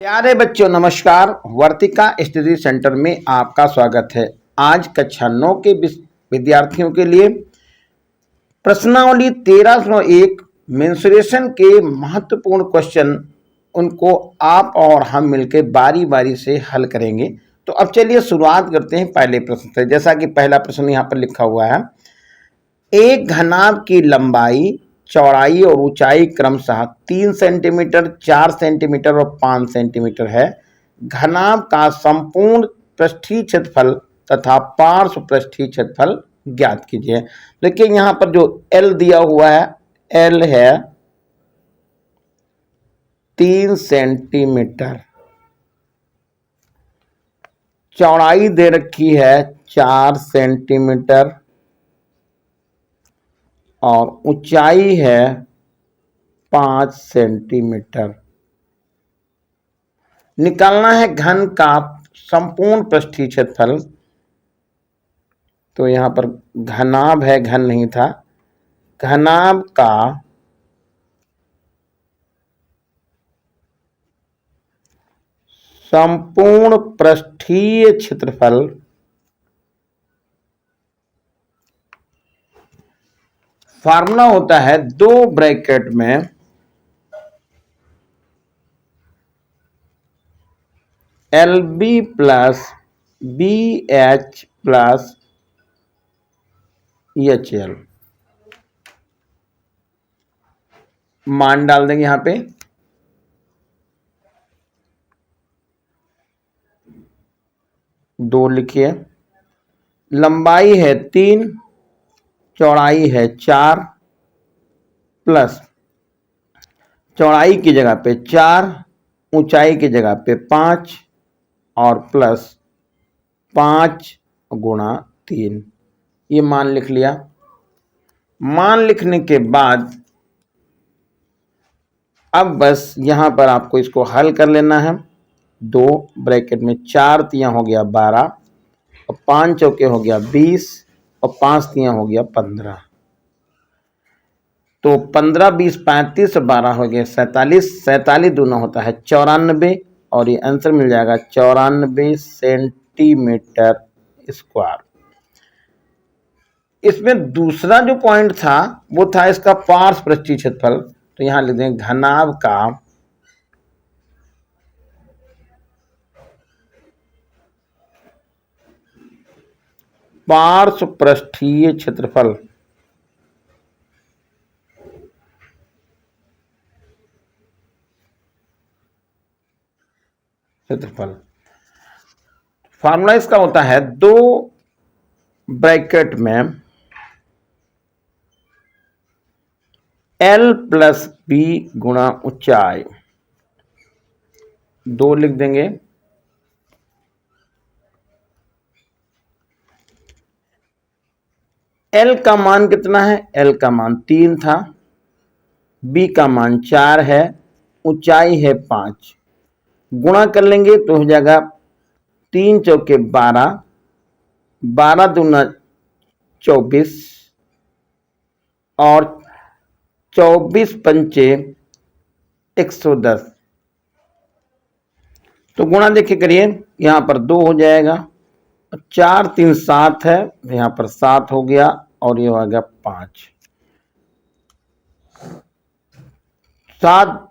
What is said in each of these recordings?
प्यारे बच्चों नमस्कार। वर्तिका स्टडी सेंटर में आपका स्वागत है। आज कक्षा 9 के विद्यार्थियों के लिए प्रश्नावली 1301 मेंसुरेशन के महत्वपूर्ण क्वेश्चन उनको आप और हम मिलकर बारी बारी से हल करेंगे। तो अब चलिए शुरुआत करते हैं पहले प्रश्न से। जैसा कि पहला प्रश्न यहाँ पर लिखा हुआ है, एक घनाभ की लंबाई, चौड़ाई और ऊंचाई क्रमशः 3 सेंटीमीटर, 4 सेंटीमीटर और 5 सेंटीमीटर है। घनाभ का संपूर्ण पृष्ठीय क्षेत्रफल तथा पार्श्व पृष्ठीय क्षेत्रफल ज्ञात कीजिए। देखिए यहाँ पर जो L दिया हुआ है, L है 3 सेंटीमीटर, चौड़ाई दे रखी है 4 सेंटीमीटर और ऊंचाई है 5 सेंटीमीटर। निकालना है घन का संपूर्ण पृष्ठीय क्षेत्रफल। तो यहां पर घनाभ है, घन नहीं था। घनाभ का संपूर्ण पृष्ठीय क्षेत्रफल फार्मूला होता है 2 ब्रैकेट में LB plus BH plus HL। मान डाल देंगे यहां पे। दो लिखिए। लंबाई है 3, चौड़ाई है 4 प्लस चौड़ाई की जगह पे 4, ऊंचाई की जगह पे 5 और प्लस 5 गुणा 3। ये मान लिख लिया। मान लिखने के बाद अब बस यहां पर आपको इसको हल कर लेना है। 2 ब्रैकेट में 4 तियां हो गया 12 और 5 चौके हो गया 20 और 5 तियां हो गया 15। तो 15, 20, 35 और 12 हो गया 47। 47 दूना होता है 94 और ये आंसर मिल जाएगा 94 सेंटीमीटर स्क्वायर। इसमें दूसरा जो पॉइंट था वो था इसका पार्श्व पृष्ठीय क्षेत्रफल। तो यहां लिख दें घनाभ का पार्श्व पृष्ठीय क्षेत्रफल फार्मूला इसका होता है 2 ब्रैकेट में L प्लस B गुणा ऊंचाई। 2 लिख देंगे। L का मान कितना है? L का मान 3 था, B का मान 4 है, ऊंचाई है 5। गुणा कर लेंगे तो हो जाएगा 3 चौके 12, 12 दूना 24 और 24 पंचे 110। तो गुणा देखिए करिए, यहां पर 2 हो जाएगा, 4 3 7 है, यहां पर 7 हो गया और ये हो गया 5। 7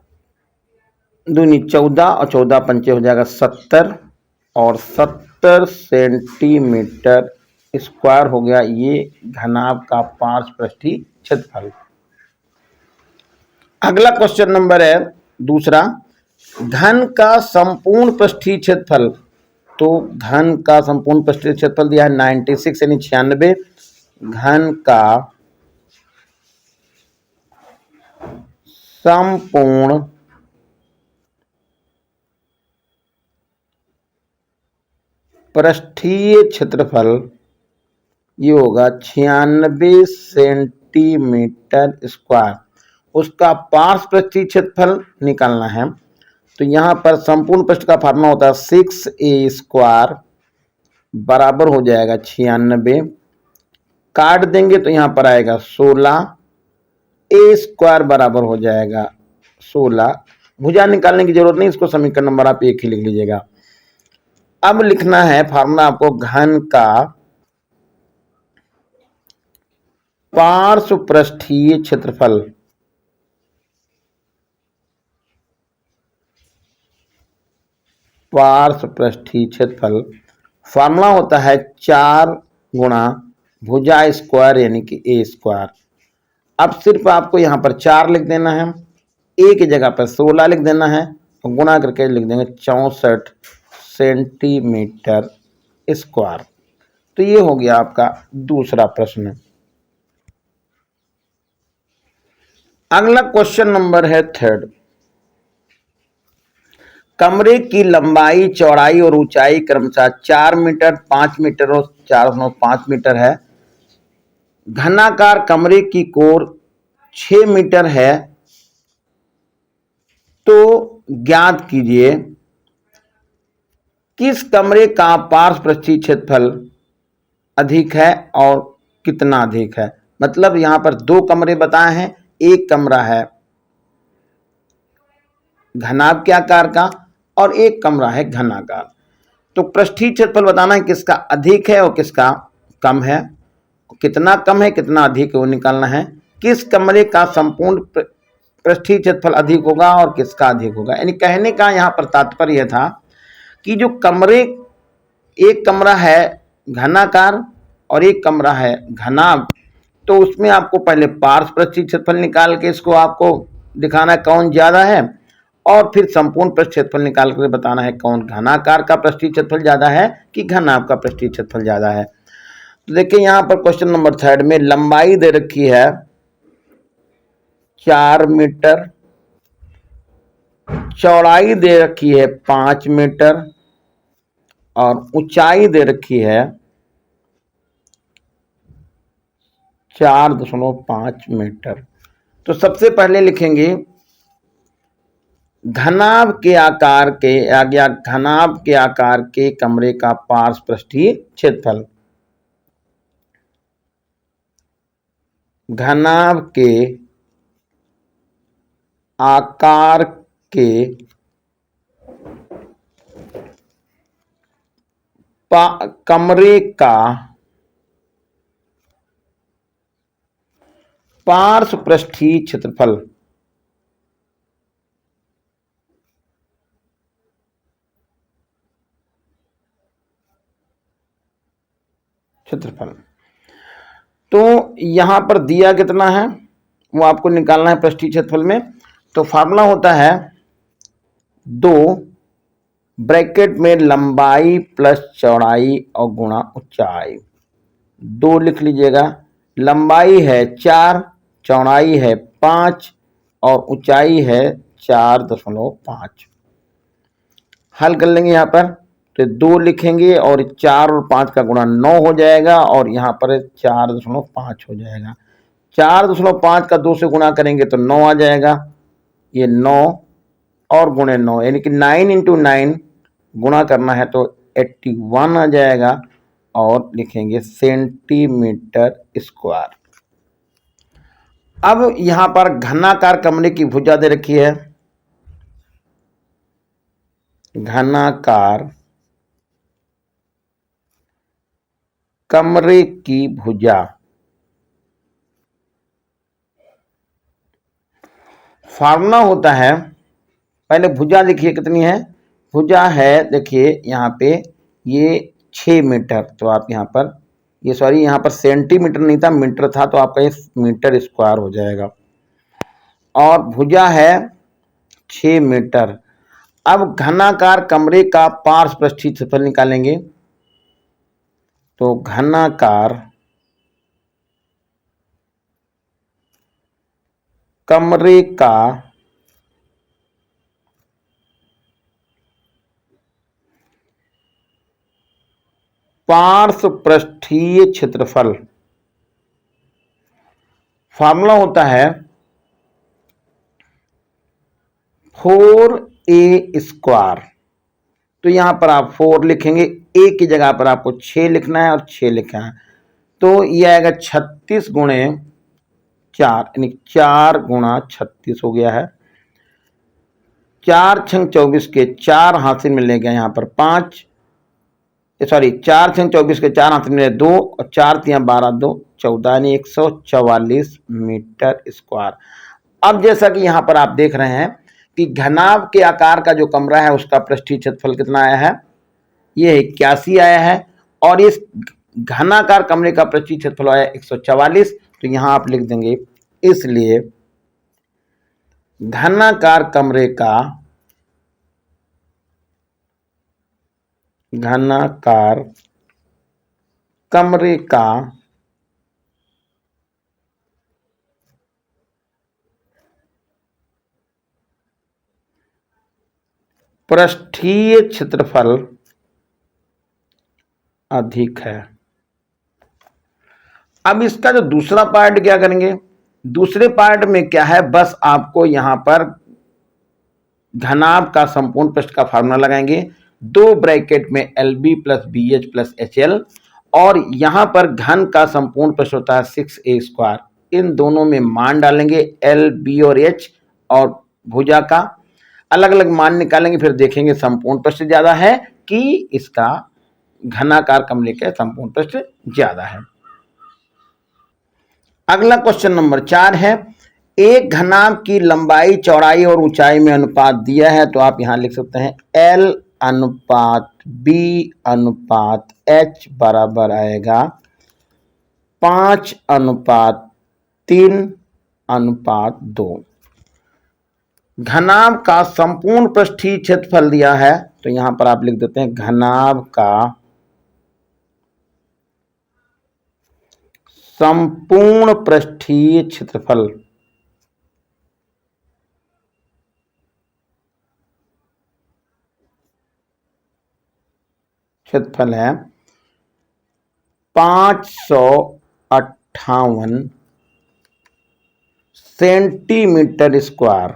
दूनी 14 और 14 पंचे हो जाएगा 70 और 70 सेंटीमीटर स्क्वायर हो गया ये घनाभ का पार्श्व पृष्ठीय क्षेत्रफल। अगला क्वेश्चन नंबर है दूसरा, घन का संपूर्ण पृष्ठीय क्षेत्रफल। तो घन का संपूर्ण पृष्ठीय क्षेत्रफल दिया है 96 यानी 96। घन का संपूर्ण पृष्ठीय क्षेत्रफल ये होगा 96 सेंटीमीटर स्क्वायर। उसका पार्श्व पृष्ठीय क्षेत्रफल निकालना है। तो यहां पर संपूर्ण पृष्ठ का फार्मूला होता है 6a स्क्वायर बराबर हो जाएगा 96। काट देंगे तो यहां पर आएगा 16, a स्क्वायर बराबर हो जाएगा 16 भुजा निकालने की जरूरत नहीं, इसको समीकरण नंबर आप एक ही लिख लीजिएगा। अब लिखना है फार्मूला आपको घन का पार्श्व पृष्ठीय क्षेत्रफल। पार्श्व पृष्ठीय क्षेत्रफल फार्मूला होता है 4 गुणा भुजा स्क्वायर यानी कि ए स्क्वायर। अब सिर्फ आपको यहां पर 4 लिख देना है, ए की जगह पर 16 लिख देना है, तो गुणा करके लिख देंगे 64 सेंटीमीटर स्क्वायर। तो ये हो गया आपका दूसरा प्रश्न। अगला क्वेश्चन नंबर है थर्ड। कमरे की लंबाई, चौड़ाई और ऊंचाई क्रमशः 4 मीटर, 5 मीटर और 4.5 मीटर है। घनाकार कमरे की कोर 6 मीटर है, तो ज्ञात कीजिए किस कमरे का पार्श्व पृष्ठीय क्षेत्रफल अधिक है और कितना अधिक है। मतलब यहां पर 2 कमरे बताए हैं, एक कमरा है घनाभ के आकार का और एक कमरा है घनाकार। तो पृष्ठीय क्षेत्रफल बताना है किसका अधिक है और किसका कम है, कितना कम है कितना अधिक है वो निकालना है। किस कमरे का संपूर्ण पृष्ठीय क्षेत्रफल अधिक होगा और किसका अधिक होगा। यानी कहने का यहाँ पर तात्पर्य था कि जो कमरे, एक कमरा है घनाकार और एक कमरा है घनाभ, तो उसमें आपको पहले पार्श्व पृष्ठीय क्षेत्रफल निकाल के इसको आपको दिखाना है कौन ज्यादा है, और फिर संपूर्ण पृष्ठ क्षेत्रफल निकाल कर बताना है कौन घनाकार का पृष्ठीय क्षेत्रफल ज्यादा है कि घनाभ का पृष्ठीय क्षेत्रफल ज्यादा है। तो देखिए यहां पर क्वेश्चन नंबर थर्ड में लंबाई दे रखी है 4 मीटर, चौड़ाई दे रखी है 5 मीटर और ऊंचाई दे रखी है 4.5 मीटर। तो सबसे पहले लिखेंगे घनाभ के आकार के या घनाभ के आकार के कमरे का पार्श्व पृष्ठीय क्षेत्रफल। घनाभ के आकार के कमरे का पार्श्व पृष्ठीय क्षेत्रफल। क्षेत्रफल तो यहां पर दिया कितना है वो आपको निकालना है पृष्ठीय क्षेत्रफल में। तो फार्मूला होता है 2 ब्रैकेट में लंबाई प्लस चौड़ाई और गुणा ऊंचाई। 2 लिख लीजिएगा, लंबाई है 4, चौड़ाई है 5 और ऊंचाई है 4.5। हल कर लेंगे यहाँ पर, तो 2 लिखेंगे और 4 और 5 का गुणा 9 हो जाएगा और यहाँ पर 4.5 हो जाएगा। 4.5 का 2 से गुणा करेंगे तो 9 आ जाएगा, ये 9 और गुणे 9 यानी कि 9 इंटू 9 गुणा करना है तो 81 आ जाएगा और लिखेंगे सेंटीमीटर स्क्वायर। अब यहां पर घनाकार कमरे की भुजा दे रखी है, घनाकार कमरे की भुजा। फार्मूला होता है, पहले भुजा देखिए कितनी है, भुजा है देखिए यहाँ पे ये 6 मीटर, तो आप यहाँ पर ये सॉरी यहाँ पर सेंटीमीटर नहीं था मीटर था, तो आपका ये मीटर स्क्वायर हो जाएगा और भुजा है 6 मीटर। अब घनाकार कमरे का पार्श्व पृष्ठीय क्षेत्रफल निकालेंगे, तो घनाकार कमरे का पार्श्व पृष्ठीय क्षेत्रफल। फार्मूला होता है 4a स्क्वायर। तो यहां पर आप 4 लिखेंगे, ए की जगह पर आपको 6 लिखना है और 6 लिखना है, तो यह आएगा 36 गुणे 4 यानी 4 गुणा 36 हो गया है। 4 छंग 24 के 4 हासिल में ले गया यहाँ पर 5, सॉरी 4 छंग 24 के 4 हासिल में 2 और 4 तियां 12 2 14 यानी 144 मीटर स्क्वायर। अब जैसा कि यहाँ पर आप देख रहे हैं कि घनाभ के आकार का जो कमरा है उसका पृष्ठीय क्षेत्रफल कितना आया है, ये 81 आया है, और इस घनाकार कमरे का पृष्ठीय क्षेत्रफल आया 144। तो यहाँ आप लिख देंगे इसलिए घनाकार कमरे का पृष्ठीय क्षेत्रफल अधिक है। अब इसका जो दूसरा पार्ट क्या करेंगे, दूसरे पार्ट में क्या है, बस आपको यहां पर घनाभ का संपूर्ण पृष्ठ का फार्मूला लगाएंगे, 2 ब्रैकेट में LB plus BH plus HL, और यहां पर घन का संपूर्ण पृष्ठ होता है 6a स्क्वायर। इन दोनों में मान डालेंगे L, B और H, और भुजा का अलग अलग मान निकालेंगे, फिर देखेंगे संपूर्ण पृष्ठ ज्यादा है कि इसका घनाकार कमरे का संपूर्ण पृष्ठ ज्यादा है। अगला क्वेश्चन नंबर 4 है, एक घनाभ की लंबाई, चौड़ाई और ऊंचाई में अनुपात दिया है, तो आप यहां लिख सकते हैं L अनुपात B अनुपात H बराबर आएगा 5 अनुपात 3 अनुपात 2। घनाभ का संपूर्ण पृष्ठीय क्षेत्रफल दिया है, तो यहां पर आप लिख देते हैं घनाभ का संपूर्ण पृष्ठीय क्षेत्रफल है 558 सेंटीमीटर स्क्वायर।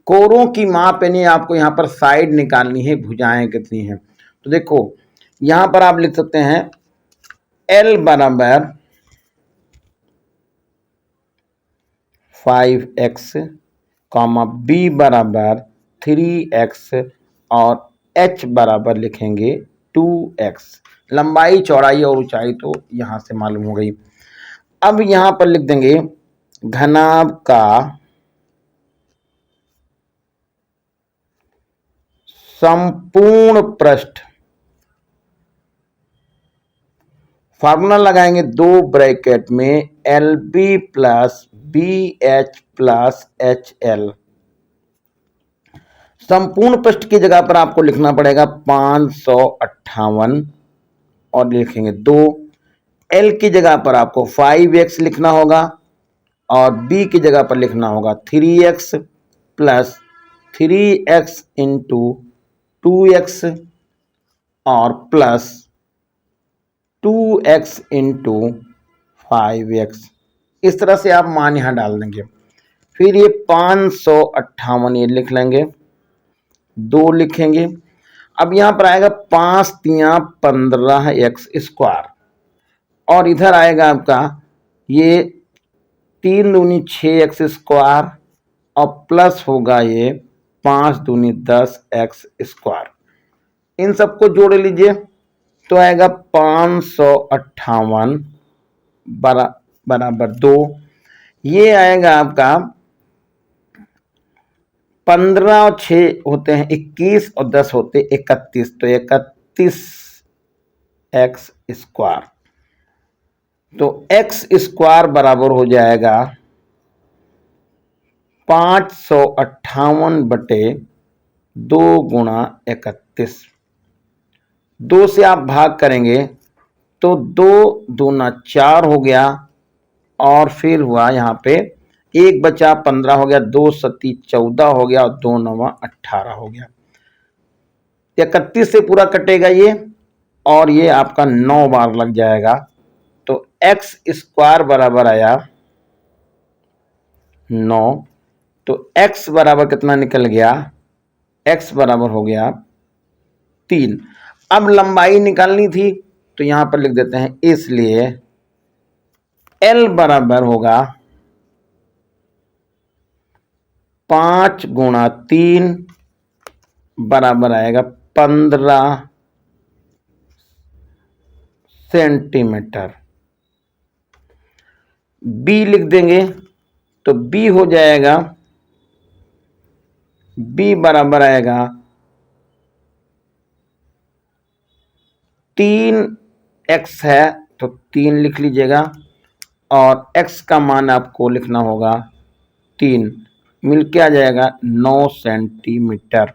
कोरों की माप यानी आपको यहां पर साइड निकालनी है, भुजाएं कितनी हैं, तो देखो यहां पर आप लिख सकते हैं L बराबर 5x, B बराबर 3x और H बराबर लिखेंगे 2x। लंबाई, चौड़ाई और ऊंचाई तो यहां से मालूम हो गई। अब यहां पर लिख देंगे घनाभ का संपूर्ण पृष्ठ, फार्मूला लगाएंगे 2 ब्रैकेट में LB plus BH plus HL। संपूर्ण पृष्ठ की जगह पर आपको लिखना पड़ेगा 558 और लिखेंगे 2। L की जगह पर आपको 5x लिखना होगा और B की जगह पर लिखना होगा 3x plus 3x into 2x और प्लस 2x इंटू 5x। इस तरह से आप मान यहां डाल देंगे। फिर ये 558 ये लिख लेंगे, 2 लिखेंगे। अब यहां पर आएगा 5 तियां 15x स्क्वायर, और इधर आएगा आपका ये 3 दूनी 6x स्क्वायर और प्लस होगा ये 5 दूनी 10x स्क्वायर। इन सबको जोड़ लीजिए तो आएगा 558 बराबर 2। ये आएगा आपका 15 और 6 होते हैं 21 और 10 होते 31, तो 31x स्क्वायर। तो x स्क्वायर बराबर हो जाएगा 558 बटे 2 गुणा 31। 2 से आप भाग करेंगे तो 2 दूना 4 हो गया, और फिर हुआ यहाँ पे 1 बचा 15 हो गया, 2 सती 14 हो गया और 2 नवा 18 हो गया। 31 से पूरा कटेगा ये, और ये आपका 9 बार लग जाएगा। तो x स्क्वायर बराबर आया 9। तो x बराबर कितना निकल गया, x बराबर हो गया 3। अब लंबाई निकालनी थी तो यहां पर लिख देते हैं, इसलिए L बराबर होगा 5 गुणा 3 बराबर आएगा 15 सेंटीमीटर। बी लिख देंगे तो बी हो जाएगा, बी बराबर आएगा 3x है तो 3 लिख लीजिएगा और x का मान आपको लिखना होगा 3, मिलके आ जाएगा 9 सेंटीमीटर।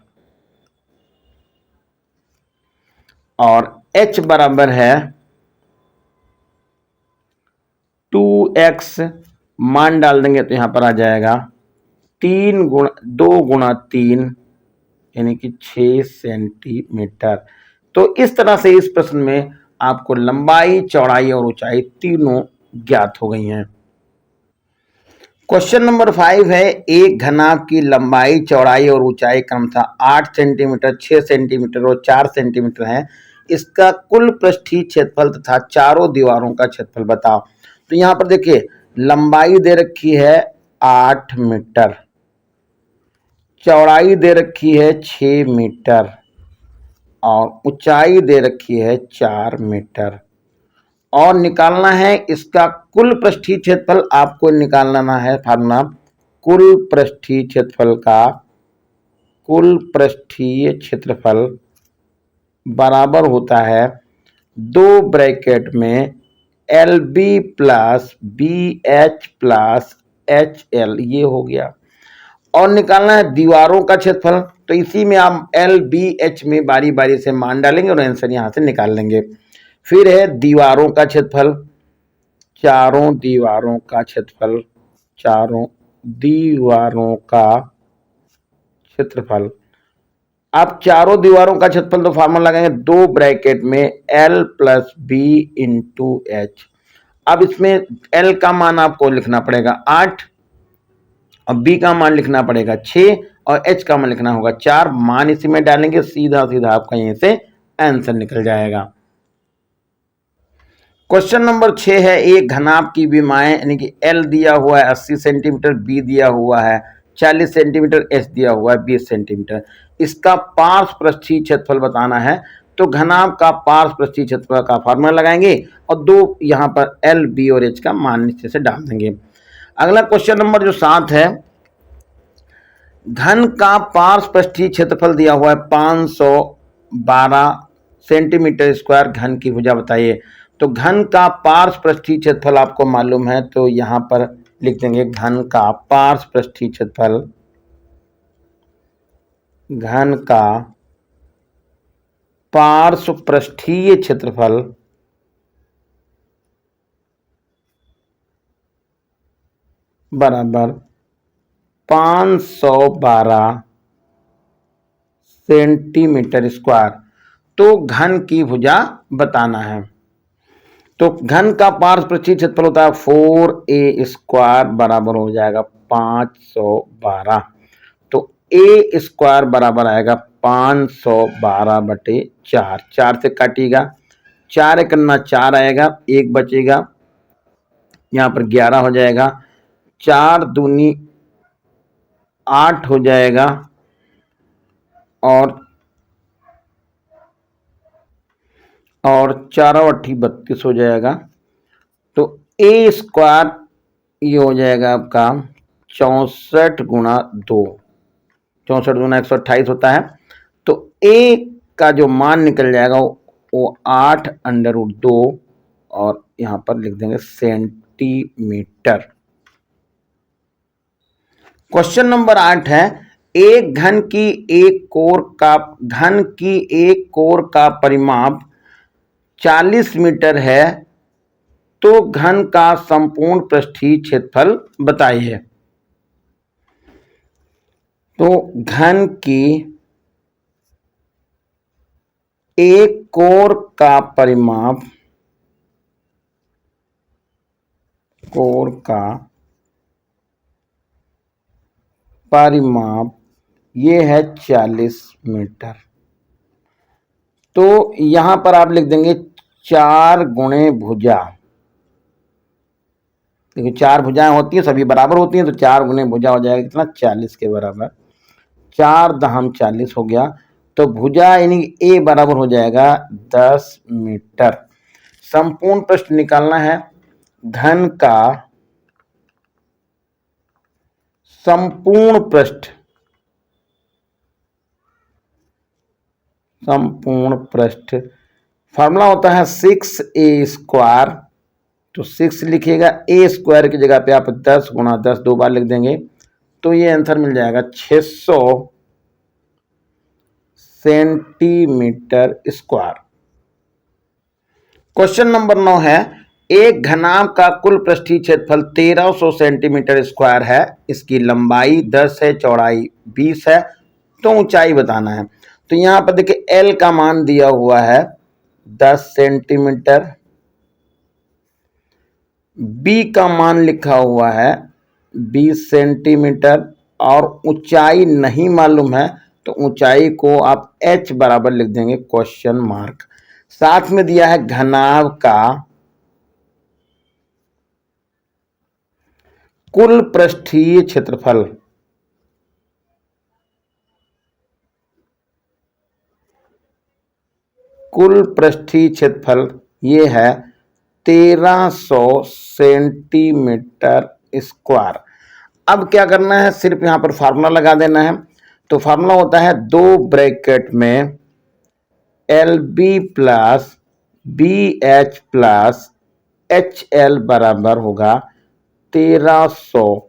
और h बराबर है 2x, मान डाल देंगे तो यहां पर आ जाएगा 2 गुणा 3 यानी कि 6 सेंटीमीटर। तो इस तरह से इस प्रश्न में आपको लंबाई, चौड़ाई और ऊंचाई तीनों ज्ञात हो गई हैं। क्वेश्चन नंबर 5 है, एक घनाभ की लंबाई, चौड़ाई और ऊंचाई क्रमशः 8 सेंटीमीटर, 6 सेंटीमीटर और 4 सेंटीमीटर है। इसका कुल पृष्ठीय क्षेत्रफल तथा चारों दीवारों का क्षेत्रफल बताओ। तो यहां पर देखिए लंबाई दे रखी है 8 मीटर, चौड़ाई दे रखी है 6 मीटर और ऊंचाई दे रखी है 4 मीटर और निकालना है इसका कुल पृष्ठीय क्षेत्रफल। आपको निकालना है फार्मूला, कुल पृष्ठीय क्षेत्रफल का कुल पृष्ठीय क्षेत्रफल बराबर होता है 2 ब्रैकेट में LB plus BH plus HL, ये हो गया। और निकालना है दीवारों का क्षेत्रफल, तो इसी में आप LBH में बारी बारी से मान डालेंगे और आंसर यहां से निकाल लेंगे। फिर है दीवारों का क्षेत्रफल, चारों दीवारों का क्षेत्रफल, चारों दीवारों का क्षेत्रफल। आप चारों दीवारों का क्षेत्रफल तो फार्मूला लगाएंगे 2 ब्रैकेट में L plus B into H। अब इसमें L का मान आपको लिखना पड़ेगा 8 और B का मान लिखना पड़ेगा 6 और H का मान लिखना होगा 4। मान इसी में डालेंगे, सीधा सीधा आपका यहीं से आंसर निकल जाएगा। क्वेश्चन नंबर 6 है, एक घनाभ की विमाएं यानी कि L दिया हुआ है 80 सेंटीमीटर, B दिया हुआ है 40 सेंटीमीटर, H दिया हुआ है 20 सेंटीमीटर। इसका पार्श्व पृष्ठीय क्षेत्रफल बताना है। तो घनाभ का पार्श्व पृष्ठीय क्षेत्रफल का फार्मूला लगाएंगे और 2 यहाँ पर L, B और H का मान नीचे से डाल देंगे। अगला क्वेश्चन नंबर जो 7 है, घन का पार्श्व पृष्ठीय क्षेत्रफल दिया हुआ है 512 सेंटीमीटर स्क्वायर, घन की भुजा बताइए। तो घन का पार्श्व पृष्ठीय क्षेत्रफल आपको मालूम है तो यहां पर लिख देंगे घन का पार्श्व पृष्ठीय क्षेत्रफल, घन का पार्श्व पृष्ठीय क्षेत्रफल बराबर 512 सेंटीमीटर स्क्वायर। तो घन की भुजा बताना है। तो घन का पार्श्व पृष्ठीय क्षेत्रफल होता है 4a स्क्वायर बराबर हो जाएगा 512। तो a स्क्वायर बराबर आएगा 512 बटे 4, 4 से काटिएगा, 4 करना 4 आएगा, 1 बचेगा, यहाँ पर 11 हो जाएगा, 4 दूनी 8 हो जाएगा और 4 8 32 हो जाएगा। तो a स्क्वायर ये हो जाएगा आपका 64 गुणा 2, 64 गुना 128 होता है। तो a का जो मान निकल जाएगा वो 8√2 और यहां पर लिख देंगे सेंटीमीटर। क्वेश्चन नंबर 8 है, एक घन की एक कोर का परिमाप 40 मीटर है तो घन का संपूर्ण पृष्ठीय क्षेत्रफल बताइए। तो घन की एक कोर का परिमाप, कोर का परिमाप ये है 40 मीटर। तो यहां पर आप लिख देंगे 4 गुणे भुजा, क्योंकि 4 भुजाएं होती हैं, सभी बराबर होती हैं, तो 4 गुने भुजा हो जाएगा कितना, 40 के बराबर। 4 दहम 40 हो गया। तो भुजा यानी ए बराबर हो जाएगा 10 मीटर। संपूर्ण पृष्ठ निकालना है। घन का संपूर्ण पृष्ठ फॉर्मूला होता है 6a²। तो 6 लिखिएगा, ए स्क्वायर की जगह पे आप 10 गुणा 10 दो बार लिख देंगे, तो ये आंसर मिल जाएगा 600 सेंटीमीटर स्क्वायर। क्वेश्चन नंबर 9 है, एक घनाभ का कुल पृष्ठीय क्षेत्रफल 1300 सेंटीमीटर स्क्वायर है। इसकी लंबाई 10 है, चौड़ाई 20 है, तो ऊंचाई बताना है। तो यहां पर देखिए एल का मान दिया हुआ है 10 सेंटीमीटर, बी का मान लिखा हुआ है 20 सेंटीमीटर, और ऊंचाई नहीं मालूम है, तो ऊंचाई को आप h बराबर लिख देंगे क्वेश्चन मार्क। साथ में दिया है घनाभ का कुल पृष्ठीय क्षेत्रफल। कुल पृष्ठीय क्षेत्रफल ये है 1300 सेंटीमीटर स्क्वायर। अब क्या करना है, सिर्फ यहां पर फार्मूला लगा देना है। तो फार्मूला होता है 2 ब्रैकेट में LB plus BH plus HL बराबर होगा 1300।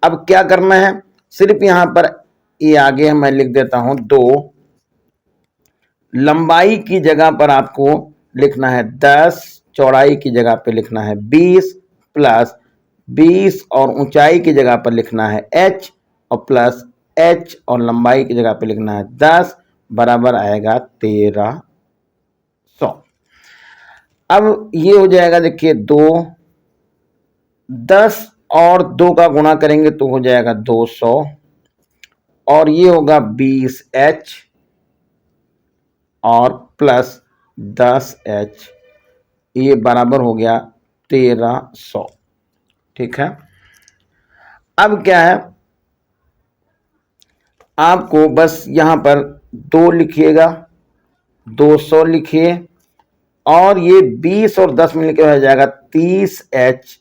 अब क्या करना है, सिर्फ यहां पर ये आगे मैं लिख देता हूं 2, लंबाई की जगह पर आपको लिखना है 10, चौड़ाई की जगह पर लिखना है 20 प्लस 20, और ऊंचाई की जगह पर लिखना है h, और प्लस h, और लंबाई की जगह पर लिखना है 10, बराबर आएगा 1300। अब ये हो जाएगा, देखिए 2, 10 और 2 का गुणा करेंगे तो हो जाएगा 200, और ये होगा 20h और प्लस 10h, ये बराबर हो गया 1300। ठीक है। अब क्या है, आपको बस यहां पर 2 लिखिएगा, 200 लिखिए, और ये 20 और 10 मिलकर हो जाएगा 30h,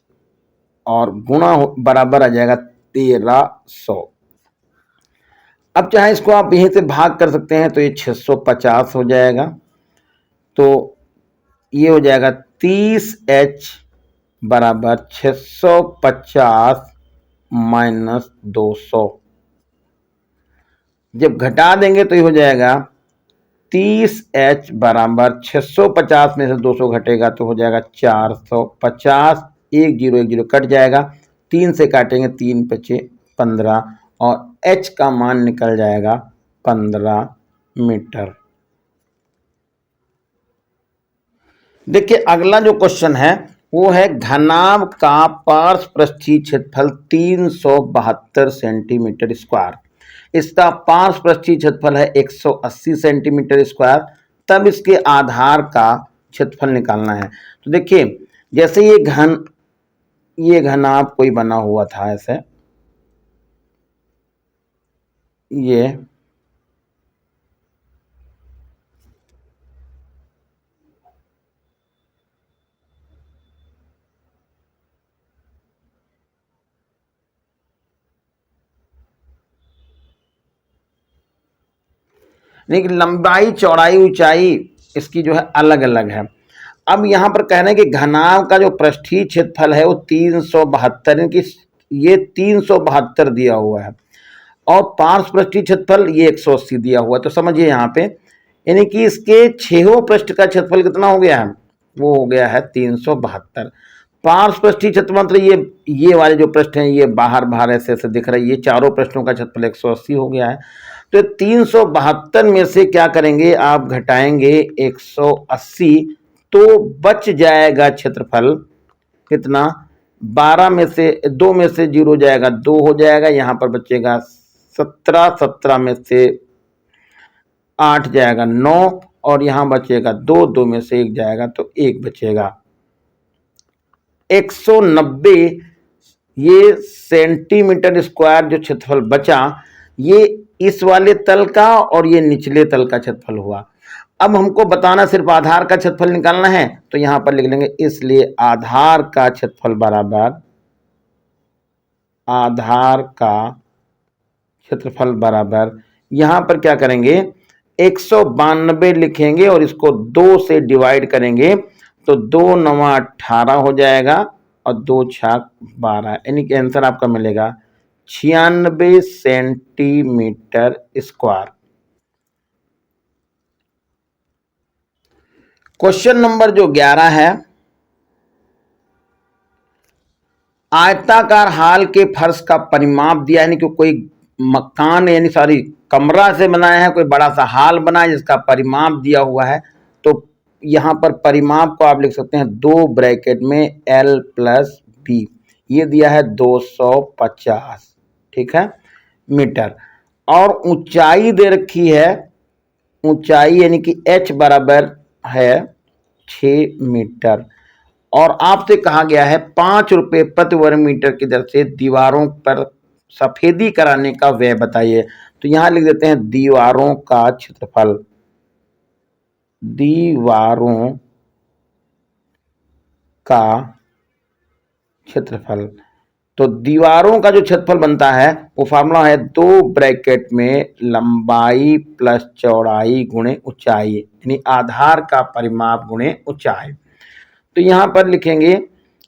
और गुणा बराबर आ जाएगा 1300। अब चाहे इसको आप यहीं से भाग कर सकते हैं, तो ये 650 हो जाएगा। तो ये हो जाएगा 30h बराबर 650 माइनस 200। जब घटा देंगे तो ये हो जाएगा 30h बराबर 650 में से 200 घटेगा तो हो जाएगा 450। 1 0 1 0 कट जाएगा, 3 से काटेंगे 3 बचे 15, और h का मान निकल जाएगा 15 मीटर। देखिए अगला जो क्वेश्चन है वो है, घनाभ का पार्श्व पृष्ठीय क्षेत्रफल 372 सेंटीमीटर स्क्वायर। इसका पार्श्व पृष्ठीय क्षेत्रफल है 180 सेंटीमीटर स्क्वायर। तब इसके आधार का क्षेत्रफल निकालना है। तो देखिए जैसे ये घनाभ कोई बना हुआ था ऐसे, ये लेकिन लंबाई चौड़ाई ऊंचाई इसकी जो है अलग अलग है। अब यहाँ पर कह रहे हैं कि घनाभ का जो पृष्ठीय क्षेत्रफल है वो 372, इनकी ये 372 दिया हुआ है, और पार्श्व पृष्ठीय क्षेत्रफल ये 180 दिया हुआ है। तो समझिए यहाँ पे यानी कि इसके 6 पृष्ठ का क्षेत्रफल कितना हो गया है, वो हो गया है 372। पार्श्व पृष्ठीय क्षेत्रफल मतलब ये वाले जो पृष्ठ हैं ये बाहर बाहर ऐसे ऐसे दिख रहा है, ये चारों पृष्ठों का क्षेत्रफल 180 हो गया है। तो 372 में से क्या करेंगे आप, घटाएंगे 180, तो बच जाएगा क्षेत्रफल कितना, 12 में से 2 में से 0 जाएगा 2 हो जाएगा, यहाँ पर बचेगा 17, 17 में से 8 जाएगा 9, और यहाँ बचेगा 2, 2 में से 1 जाएगा तो 1 बचेगा। 190 ये सेंटीमीटर स्क्वायर जो क्षेत्रफल बचा, ये इस वाले तल का और ये निचले तल का क्षेत्रफल हुआ। अब हमको बताना सिर्फ आधार का क्षेत्रफल निकालना है, तो यहां पर लिख लेंगे इसलिए आधार का क्षेत्रफल बराबर आधार का क्षेत्रफल बराबर, यहां पर क्या करेंगे 192 लिखेंगे और इसको 2 से डिवाइड करेंगे तो 2 नवा 18 हो जाएगा और 2 छाक 12, यानी कि आंसर आपका मिलेगा 96 सेंटीमीटर स्क्वायर। क्वेश्चन नंबर जो 11 है, आयताकार हाल के फर्श का परिमाप दिया, यानी कि कोई मकान यानी सॉरी कमरा से बनाया है, कोई बड़ा सा हाल बना है जिसका परिमाप दिया हुआ है। तो यहां पर परिमाप को आप लिख सकते हैं 2 ब्रैकेट में L प्लस बी, ये दिया है 250, ठीक है, मीटर। और ऊंचाई दे रखी है, ऊंचाई यानी कि h बराबर है 6 मीटर, और आपसे कहा गया है 5 रुपए प्रति वर्ग मीटर की दर से दीवारों पर सफेदी कराने का व्यय बताइए। तो यहां लिख देते हैं दीवारों का क्षेत्रफल, दीवारों का क्षेत्रफल। तो दीवारों का जो क्षेत्रफल बनता है वो फार्मूला है 2 ब्रैकेट में लंबाई प्लस चौड़ाई गुणे ऊंचाई, यानी आधार का परिमाप गुणे ऊंचाई। तो यहां पर लिखेंगे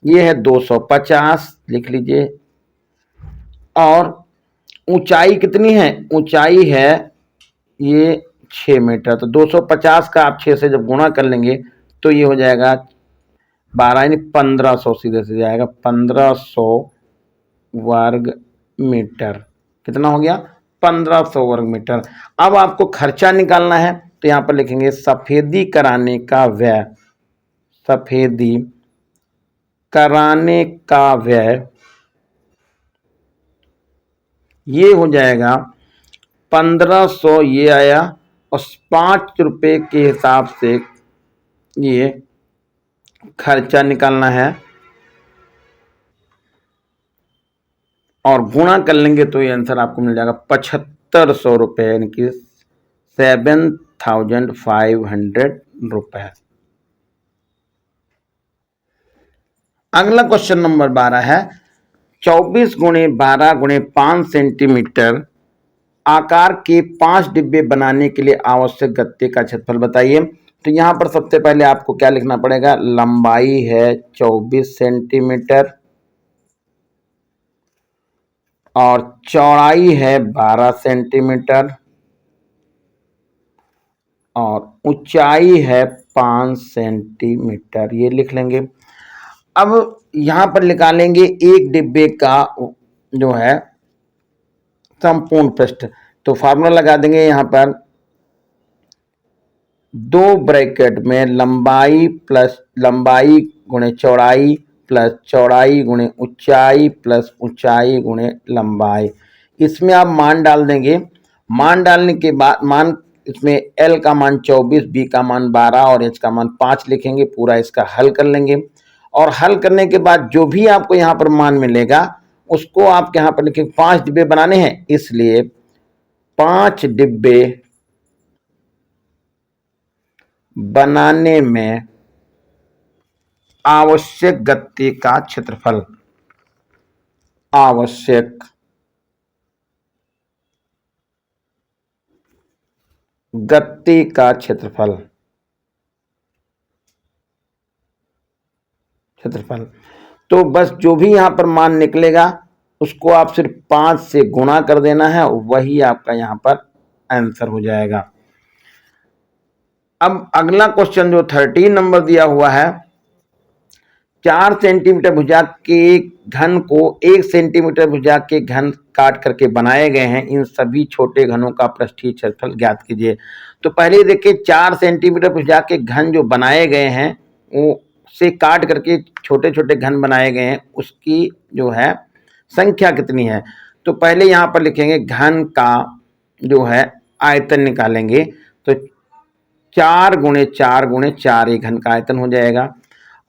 ये है 250 लिख लीजिए, और ऊंचाई कितनी है, ऊंचाई है ये 6 मीटर। तो 250 का आप 6 से जब गुणा कर लेंगे तो ये हो जाएगा 12 यानी 1500, सीधे से जाएगा 1500 वर्ग मीटर। कितना हो गया 1500 वर्ग मीटर। अब आपको खर्चा निकालना है, तो यहां पर लिखेंगे सफेदी कराने का व्यय, सफेदी कराने का व्यय ये हो जाएगा 1500, ये आया, और 5 रुपए के हिसाब से ये खर्चा निकालना है, और गुणा कर लेंगे तो ये आंसर आपको मिल जाएगा 7500 रुपए, यानी कि 7500 रुपए। अगला क्वेश्चन नंबर 12 है, 24 गुणे 12 गुणे 5 सेंटीमीटर आकार के 5 डिब्बे बनाने के लिए आवश्यक गत्ते का क्षेत्रफल बताइए। तो यहां पर सबसे पहले आपको क्या लिखना पड़ेगा, लंबाई है 24 सेंटीमीटर और चौड़ाई है 12 सेंटीमीटर और ऊंचाई है 5 सेंटीमीटर, ये लिख लेंगे। अब यहां पर निकालेंगे एक डिब्बे का जो है संपूर्ण पृष्ठ। तो फार्मूला लगा देंगे यहां पर 2 ब्रैकेट में लंबाई प्लस लंबाई गुणे चौड़ाई प्लस चौड़ाई गुणे ऊंचाई प्लस ऊंचाई गुणे लंबाई। इसमें आप मान डाल देंगे, मान डालने के बाद मान इसमें L का मान 24, B का मान 12 और H का मान 5 लिखेंगे, पूरा इसका हल कर लेंगे। और हल करने के बाद जो भी आपको यहाँ पर मान मिलेगा उसको आप यहाँ पर लिखेंगे 5 डिब्बे बनाने हैं, इसलिए 5 डिब्बे बनाने में आवश्यक गत्ते का क्षेत्रफल, आवश्यक गत्ते का क्षेत्रफल, तो बस जो भी यहां पर मान निकलेगा उसको आप सिर्फ 5 से गुणा कर देना है, वही आपका यहां पर आंसर हो जाएगा। अब अगला क्वेश्चन जो 13 नंबर दिया हुआ है, 4 सेंटीमीटर भुजा के घन को 1 सेंटीमीटर भुजा के घन काट करके बनाए गए हैं, इन सभी छोटे घनों का पृष्ठीय क्षेत्रफल ज्ञात कीजिए। तो पहले देखिए 4 सेंटीमीटर भुजा के घन जो बनाए गए हैं वो से काट करके छोटे छोटे घन बनाए गए हैं, उसकी जो है संख्या कितनी है। तो पहले यहाँ पर लिखेंगे घन का जो है आयतन निकालेंगे, तो 4 गुणे 4 गुणे 4 ये घन का आयतन हो जाएगा।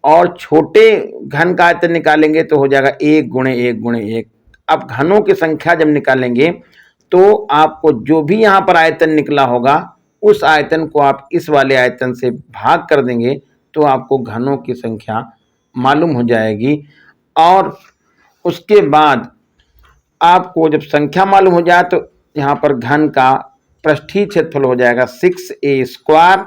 और छोटे घन का आयतन निकालेंगे तो हो जाएगा 1 गुणे 1 गुणे 1। अब घनों की संख्या जब निकालेंगे तो आपको जो भी यहाँ पर आयतन निकला होगा उस आयतन को आप इस वाले आयतन से भाग कर देंगे तो आपको घनों की संख्या मालूम हो जाएगी। और उसके बाद आपको जब संख्या मालूम हो जाए तो यहाँ पर घन का पृष्ठीय क्षेत्रफल हो जाएगा 6a²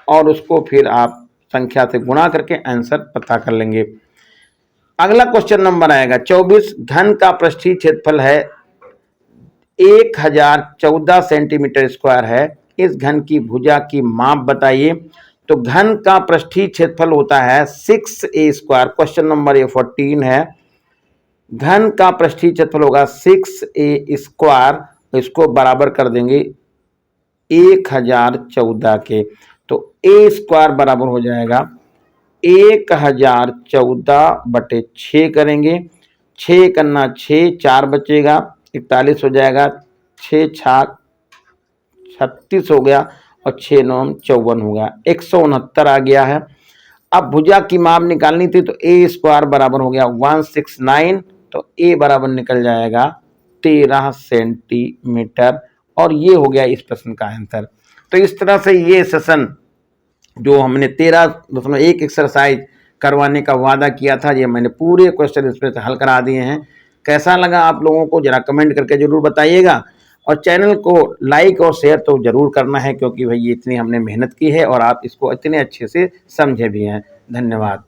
और उसको फिर आप संख्या से गुणा करके आंसर पता कर लेंगे। अगला क्वेश्चन नंबर आएगा 24। घन का पृष्ठीय क्षेत्रफल है 1014 सेंटीमीटर स्क्वायर है। इस घन की भुजा की माप बताइए। तो घन का पृष्ठीय क्षेत्रफल होता है 6a²। क्वेश्चन नंबर ये 14 है। घन का पृष्ठीय क्षेत्रफल होगा 6a²। इसको बराबर कर देंगे 1014 के। तो a² बराबर हो जाएगा 1014/6 करेंगे। 6 करना 6, 4 बचेगा, 41 हो जाएगा, 6 छाक 36 हो गया और 6 9 54 हो गया, 169 आ गया है। अब भुजा की माप निकालनी थी तो a² बराबर हो गया 169। तो a बराबर निकल जाएगा 13 सेंटीमीटर और ये हो गया इस प्रश्न का आंसर। तो इस तरह से ये सेशन जो हमने 13.1 एक्सरसाइज करवाने का वादा किया था, ये मैंने पूरे क्वेश्चन इस पर हल करा दिए हैं। कैसा लगा आप लोगों को जरा कमेंट करके जरूर बताइएगा और चैनल को लाइक और शेयर तो जरूर करना है क्योंकि भाई ये इतनी हमने मेहनत की है और आप इसको इतने अच्छे से समझे भी हैं। धन्यवाद।